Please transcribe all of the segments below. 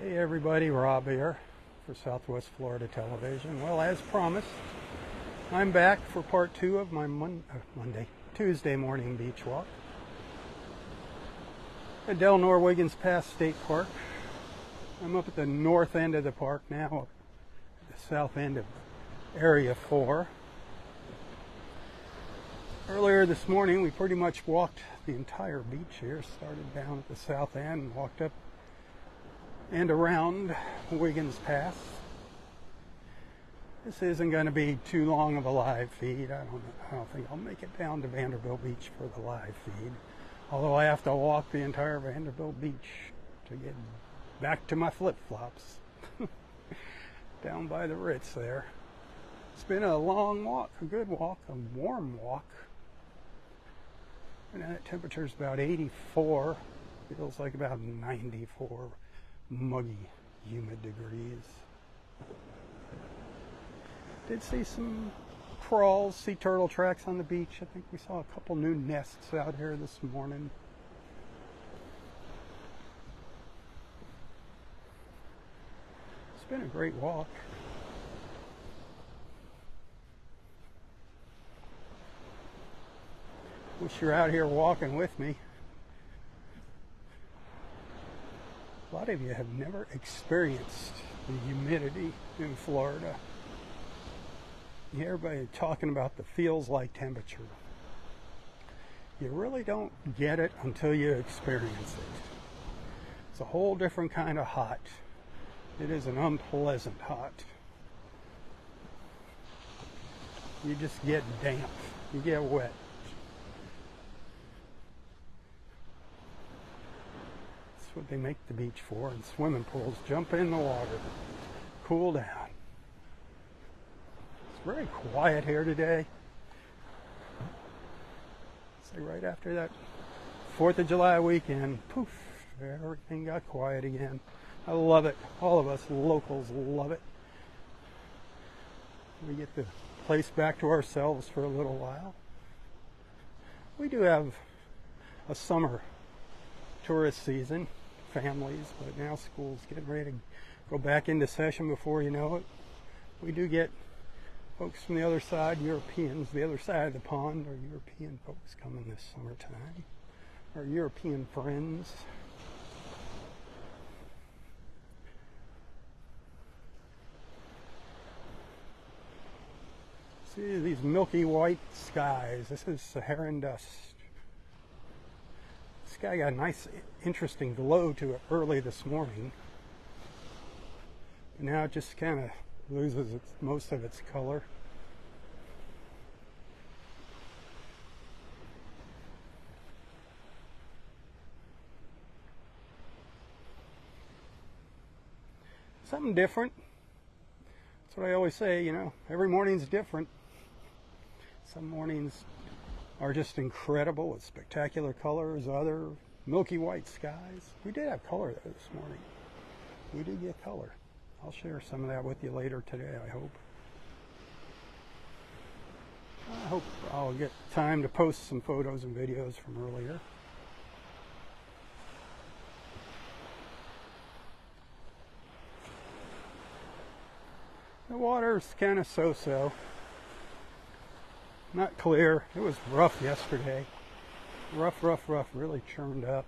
Hey everybody, Rob here for Southwest Florida Television. Well, as promised, I'm back for part two of my Tuesday morning beach walk at Del Norwiggins Pass State Park. I'm up at the north end of the park now, up at the south end of Area 4. Earlier this morning, we pretty much walked the entire beach here, started down at the south end and walked up and around Wiggins Pass. This isn't going to be too long of a live feed. I don't think I'll make it down to Vanderbilt Beach for the live feed. Although I have to walk the entire Vanderbilt Beach to get back to my flip-flops down by the Ritz there. It's been a long walk, a good walk, a warm walk. And that temperature's about 84. Feels like about 94 muggy, humid degrees. Did see some crawls, sea turtle tracks on the beach. I think we saw a couple new nests out here this morning. It's been a great walk. Wish you're out here walking with me. A lot of you have never experienced the humidity in Florida. You hear everybody talking about the feels like temperature. You really don't get it until you experience it. It's a whole different kind of hot. It is an unpleasant hot. You just get damp. You get wet. What they make the beach for, and swimming pools. Jump in the water, cool down. It's very quiet here today. It's like right after that 4th of July weekend, poof, everything got quiet again. I love it. All of us locals love it. We get the place back to ourselves for a little while. We do have a summer tourist season, families, but now school's getting ready to go back into session before you know it. We do get folks from the other side, Europeans, the other side of the pond, or European folks coming this summertime, our European friends. See these milky white skies. This is Saharan dust. This guy got a nice, interesting glow to it early this morning. But now it just kind of loses most of its color. Something different. That's what I always say, you know, every morning's different. Some mornings are just incredible with spectacular colors, other milky white skies. We did have color though this morning. We did get color. I'll share some of that with you later today, I hope. I hope I'll get time to post some photos and videos from earlier. The water's kind of so-so. Not clear. It was rough yesterday. Rough, really churned up.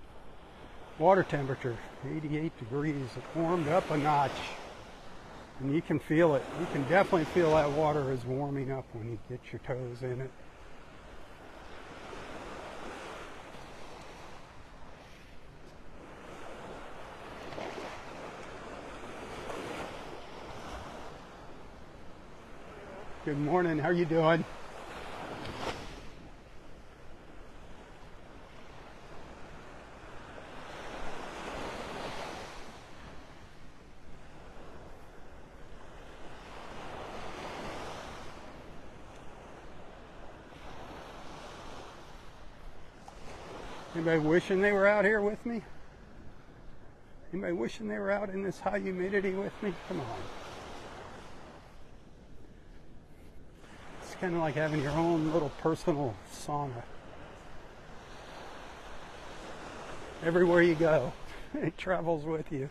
Water temperature, 88 degrees. It warmed up a notch. And you can feel it. You can definitely feel that water is warming up when you get your toes in it. Good morning. How are you doing? Anybody wishing they were out here with me? Anybody wishing they were out in this high humidity with me? Come on. It's kind of like having your own little personal sauna. Everywhere you go, it travels with you.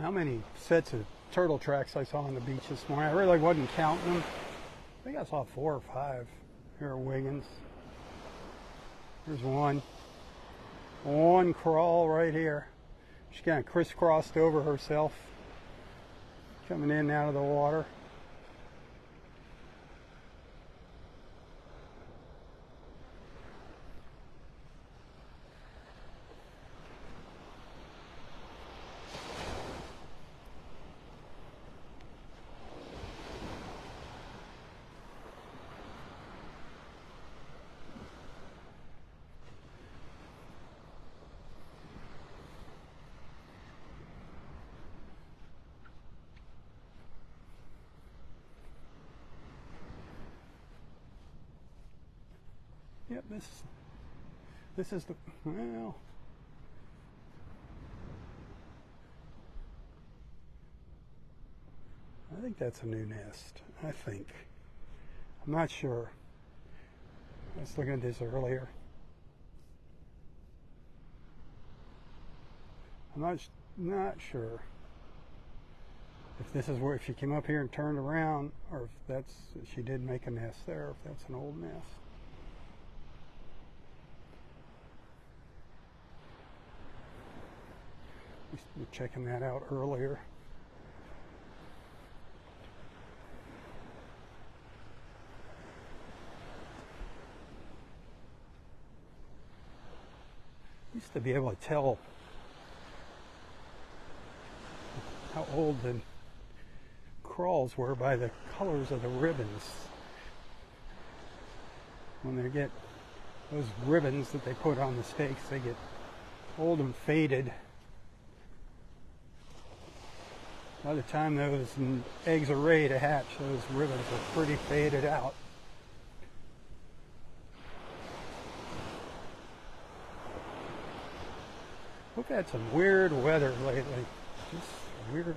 how many sets of turtle tracks I saw on the beach this morning. I really wasn't counting them. I think I saw 4 or 5. Here are Wiggins. There's one. One crawl right here. She kind of crisscrossed over herself, coming in and out of the water. Yep, this is the, well, I think that's a new nest, I think. I'm not sure. I was looking at this earlier. I'm not sure if this is where, if she came up here and turned around, or if she did make a nest there, or if that's an old nest. We were checking that out earlier. Used to be able to tell how old the crawls were by the colors of the ribbons. When they get those ribbons that they put on the stakes, they get old and faded. By the time those eggs are ready to hatch, those ribbons are pretty faded out. We've had some weird weather lately. Just weird.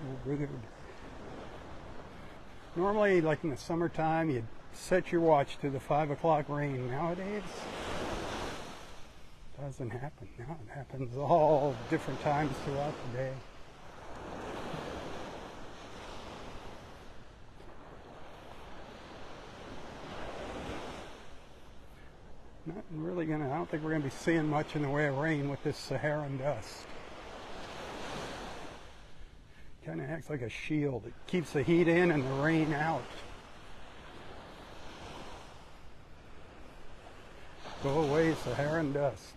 Normally, like in the summertime, you'd set your watch to the 5 o'clock rain. Nowadays, it doesn't happen. Now it happens all different times throughout the day. Not really I don't think we're gonna be seeing much in the way of rain with this Saharan dust. Kind of acts like a shield. It keeps the heat in and the rain out. Go away, Saharan dust.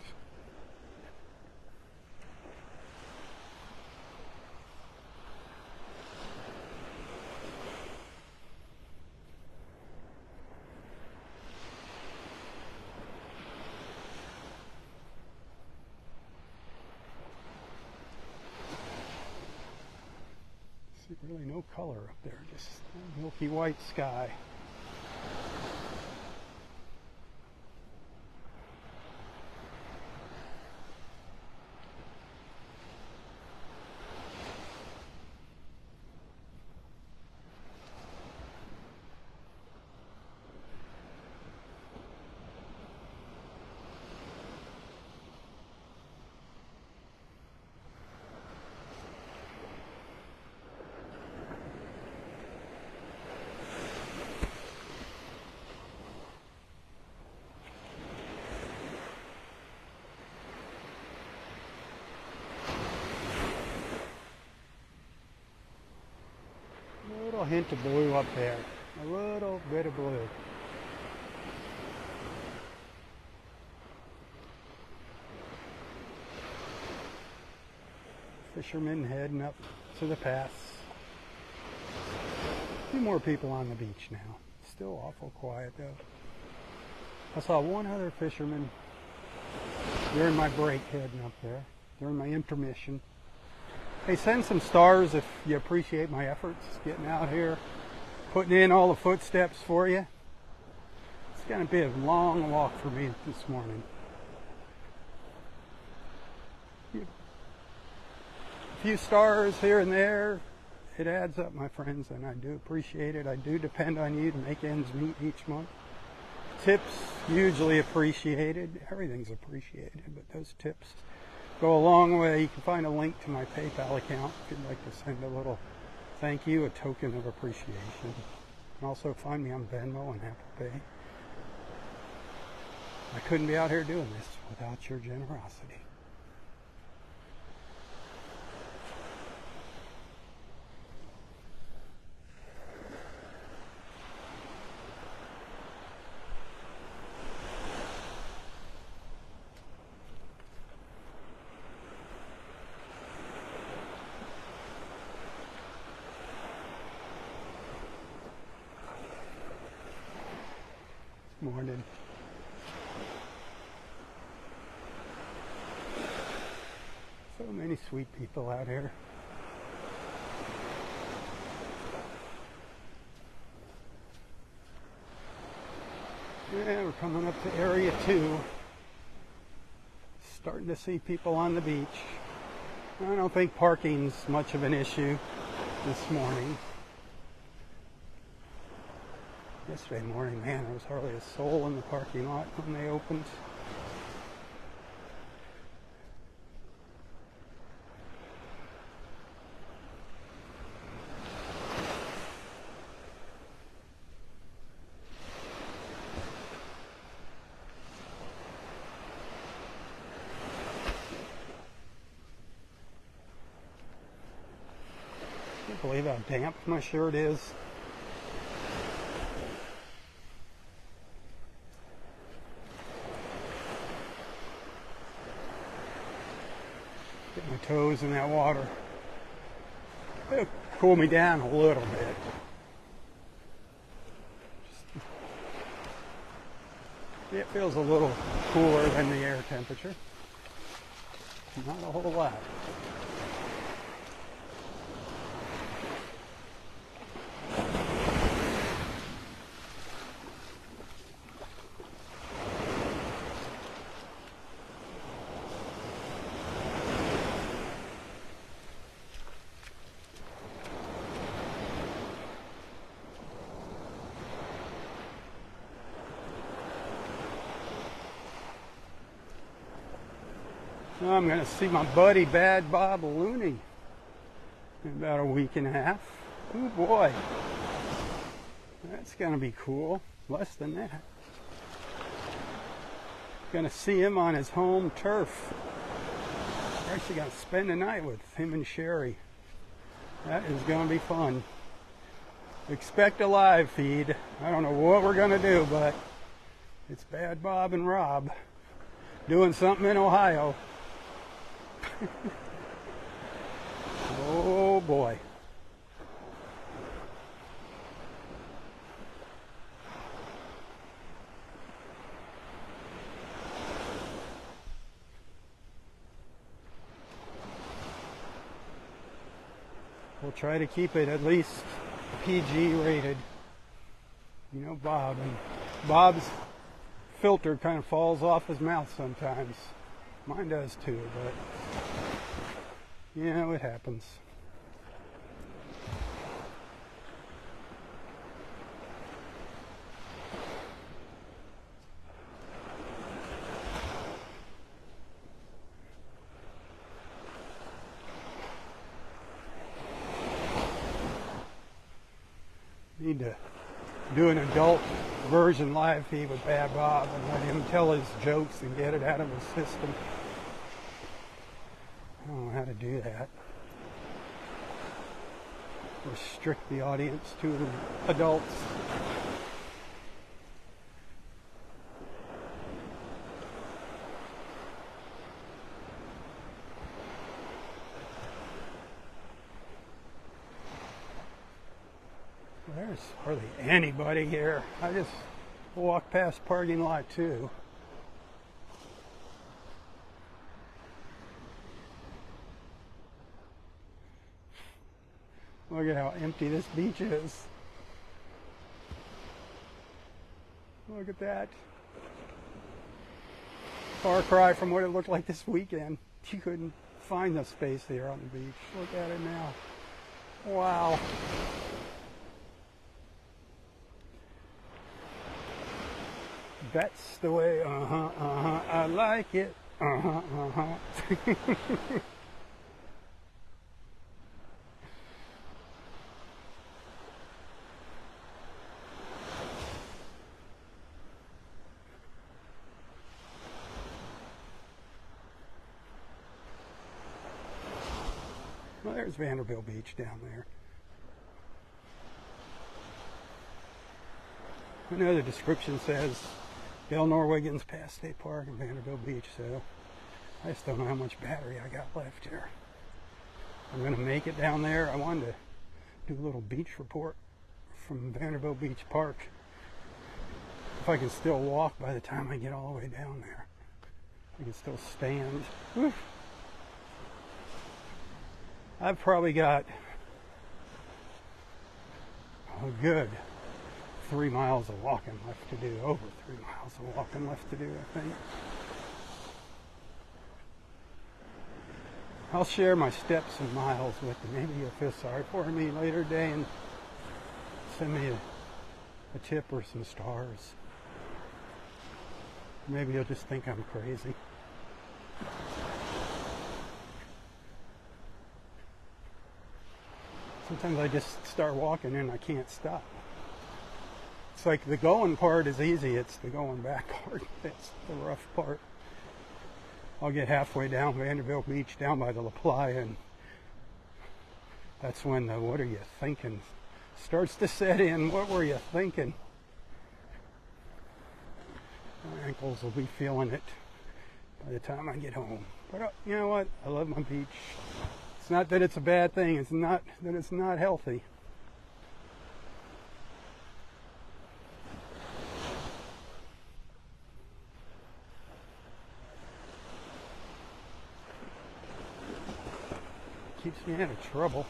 Really no color up there, just milky white sky. A hint of blue up there, a little bit of blue. Fishermen heading up to the pass. A few more people on the beach now. Still awful quiet though. I saw one other fisherman during my break heading up there, during my intermission. Hey, send some stars if you appreciate my efforts getting out here, putting in all the footsteps for you. It's going to be a long walk for me this morning. A few stars here and there, it adds up, my friends, and I do appreciate it. I do depend on you to make ends meet each month. Tips, hugely appreciated. Everything's appreciated, but those tips go a long way. You can find a link to my PayPal account if you'd like to send a little thank you, a token of appreciation. You can also find me on Venmo and Apple Pay. I couldn't be out here doing this without your generosity. Morning. So many sweet people out here. Yeah, we're coming up to Area 2. Starting to see people on the beach. I don't think parking's much of an issue this morning. Yesterday morning, man, there was hardly a soul in the parking lot when they opened. I can't believe how damp my shirt is. Get my toes in that water. It'll cool me down a little bit. It feels a little cooler than the air temperature. Not a whole lot. I'm going to see my buddy Bad Bob Looney in about a week and a half. Oh boy, that's going to be cool. Less than that. Going to see him on his home turf. We're actually going to spend the night with him and Sherry. That is going to be fun. Expect a live feed. I don't know what we're going to do, but it's Bad Bob and Rob doing something in Ohio. Oh boy. We'll try to keep it at least PG rated. You know Bob, and Bob's filter kind of falls off his mouth sometimes. Mine does too, but you know, it happens. Need to do an adult version live feed with Bad Bob and let him tell his jokes and get it out of his system. I don't know how to do that. Restrict the audience to adults. There's hardly anybody here. I just walked past parking lot 2. Look at how empty this beach is. Look at that. Far cry from what it looked like this weekend. You couldn't find the space here on the beach. Look at it now. Wow. That's the way, I like it. Uh-huh, uh-huh. Well, there's Vanderbilt Beach down there. I know the description says Del Norwegian's past State Park and Vanderbilt Beach, so I just don't know how much battery I got left here. I'm going to make it down there. I wanted to do a little beach report from Vanderbilt Beach Park. If I can still walk by the time I get all the way down there. I can still stand. Whew. I've probably got a good 3 miles of walking left to do. Over 3 miles of walking left to do, I think. I'll share my steps and miles with you. Maybe you'll feel sorry for me later today and send me a tip or some stars. Maybe you'll just think I'm crazy. Sometimes I just start walking and I can't stop. It's like the going part is easy, it's the going back part that's the rough part. I'll get halfway down Vanderbilt Beach, down by the La Playa, and that's when the "what are you thinking" starts to set in. What were you thinking? My ankles will be feeling it by the time I get home. But you know what? I love my beach. It's not that it's a bad thing. It's not that it's not healthy. Keeps me out of trouble.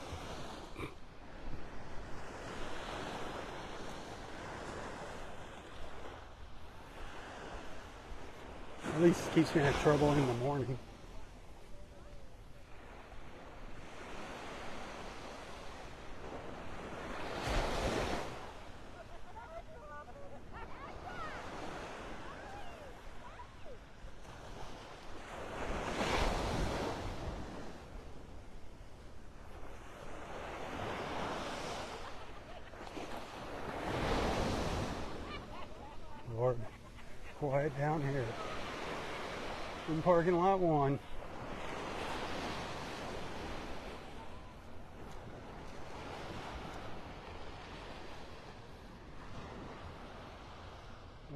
At least it keeps me out of trouble in the morning. Lord, quiet down here. In parking lot 1.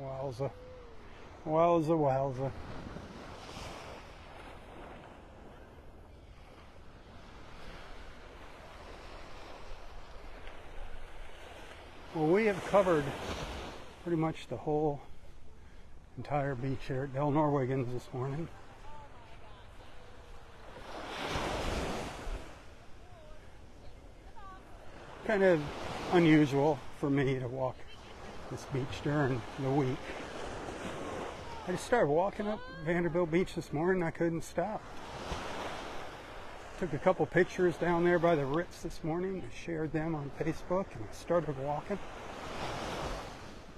Wowza. Wowza, wowza. Well, we have covered pretty much the whole entire beach here at Del Norwegian's this morning. Kind of unusual for me to walk this beach during the week. I just started walking up Vanderbilt Beach this morning and I couldn't stop. Took a couple pictures down there by the Ritz this morning. I shared them on Facebook and I started walking.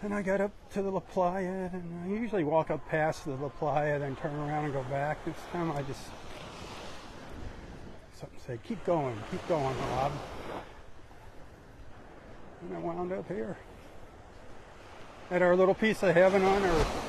And I got up to the La Playa, and I usually walk up past the La Playa, then turn around and go back. This time I just, something said, keep going, Rob. And I wound up here at our little piece of heaven on earth.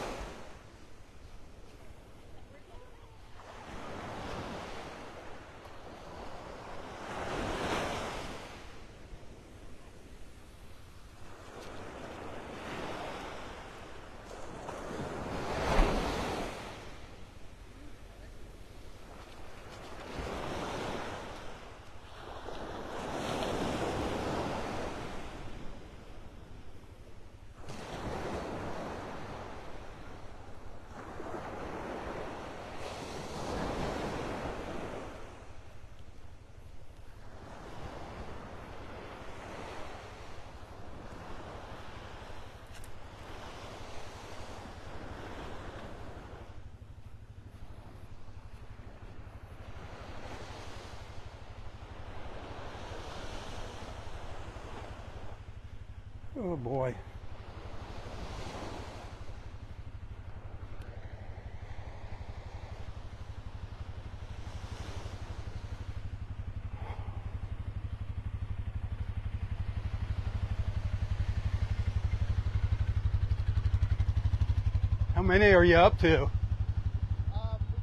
Oh boy. many are you up to? We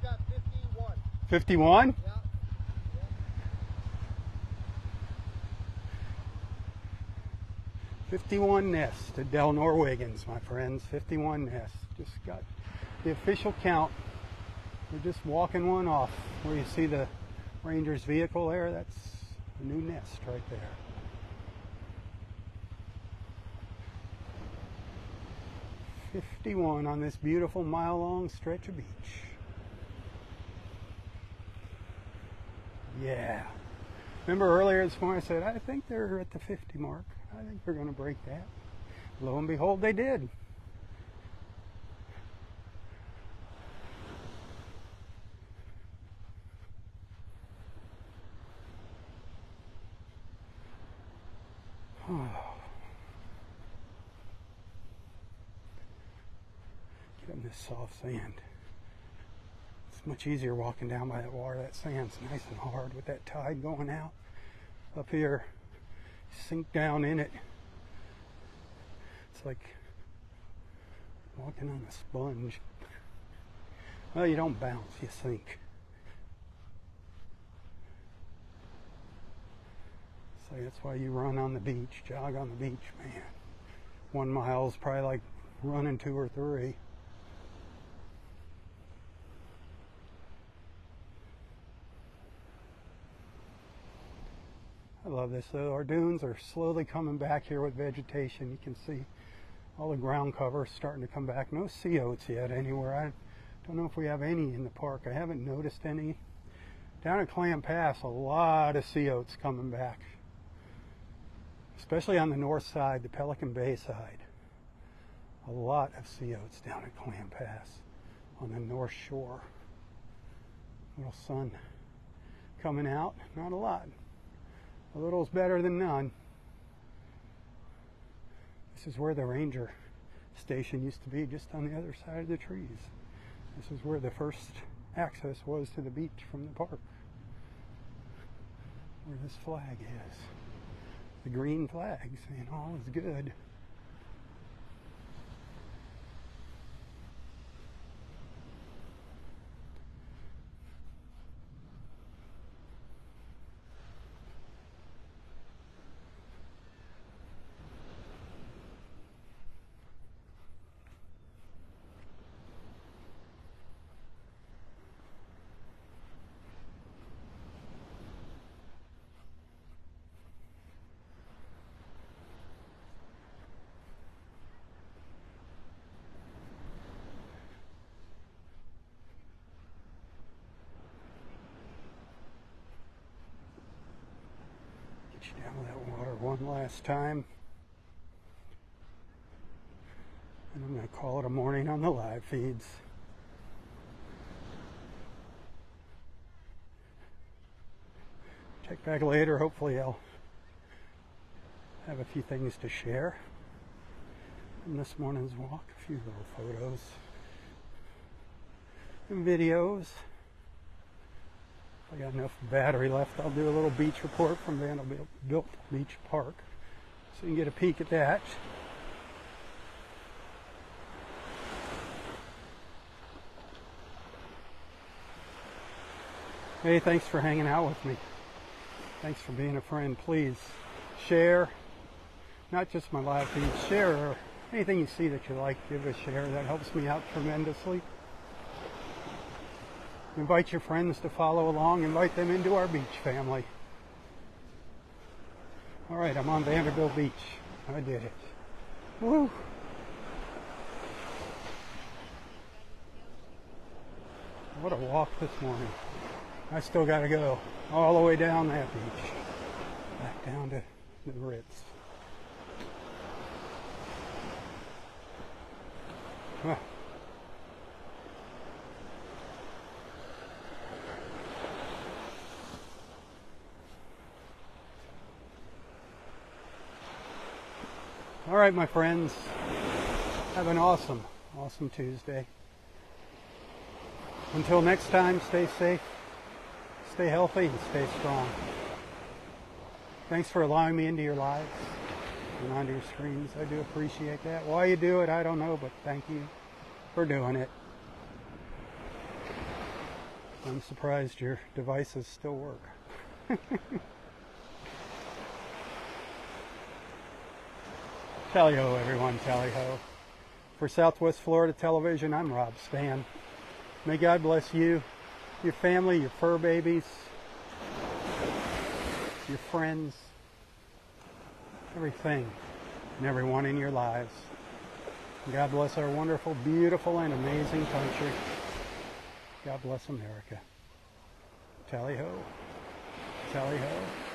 got 51. 51? Yeah. 51 nests at Del Norwiggins, my friends. 51 nests. Just got the official count. We're just walking one off. Where you see the ranger's vehicle there, that's a new nest right there. '51 on this beautiful mile-long stretch of beach. Yeah. Remember earlier this morning I said, I think they're at the 50 mark. I think they're going to break that. Lo and behold, they did. Get in this soft sand. It's much easier walking down by that water. That sand's nice and hard with that tide going out. Up here, sink down in it. It's like walking on a sponge. Well, you don't bounce, you sink. So that's why you run on the beach, jog on the beach, man. 1 mile is probably like running 2 or 3. I love this though. Our dunes are slowly coming back here with vegetation. You can see all the ground cover starting to come back. No sea oats yet anywhere. I don't know if we have any in the park. I haven't noticed any. Down at Clam Pass, a lot of sea oats coming back. Especially on the north side, the Pelican Bay side. A lot of sea oats down at Clam Pass on the north shore. Little sun coming out, not a lot. A little is better than none. This is where the ranger station used to be, just on the other side of the trees. This is where the first access was to the beach from the park. Where this flag is. The green flag saying all is good. Down that water one last time, and I'm going to call it a morning on the live feeds. Check back later. Hopefully I'll have a few things to share from this morning's walk, a few little photos and videos. If I got enough battery left, I'll do a little beach report from Vanderbilt Beach Park, so you can get a peek at that. Hey, thanks for hanging out with me. Thanks for being a friend. Please share, not just my live feed, share anything you see that you like, give a share. That helps me out tremendously. Invite your friends to follow along. Invite them into our beach family. All right, I'm on Vanderbilt Beach. I did it. Woo! What a walk this morning. I still got to go all the way down that beach. Back down to the Ritz. Huh. All right, my friends, have an awesome Tuesday. Until next time, stay safe, stay healthy, and stay strong. Thanks for allowing me into your lives and onto your screens. I do appreciate that. Why you do it, I don't know, but thank you. for doing it. I'm surprised your devices still work. Tally-ho, everyone, tally-ho. For Southwest Florida Television, I'm Rob Span. May God bless you, your family, your fur babies, your friends, everything and everyone in your lives. God bless our wonderful, beautiful, and amazing country. God bless America. Tally-ho. Tally-ho.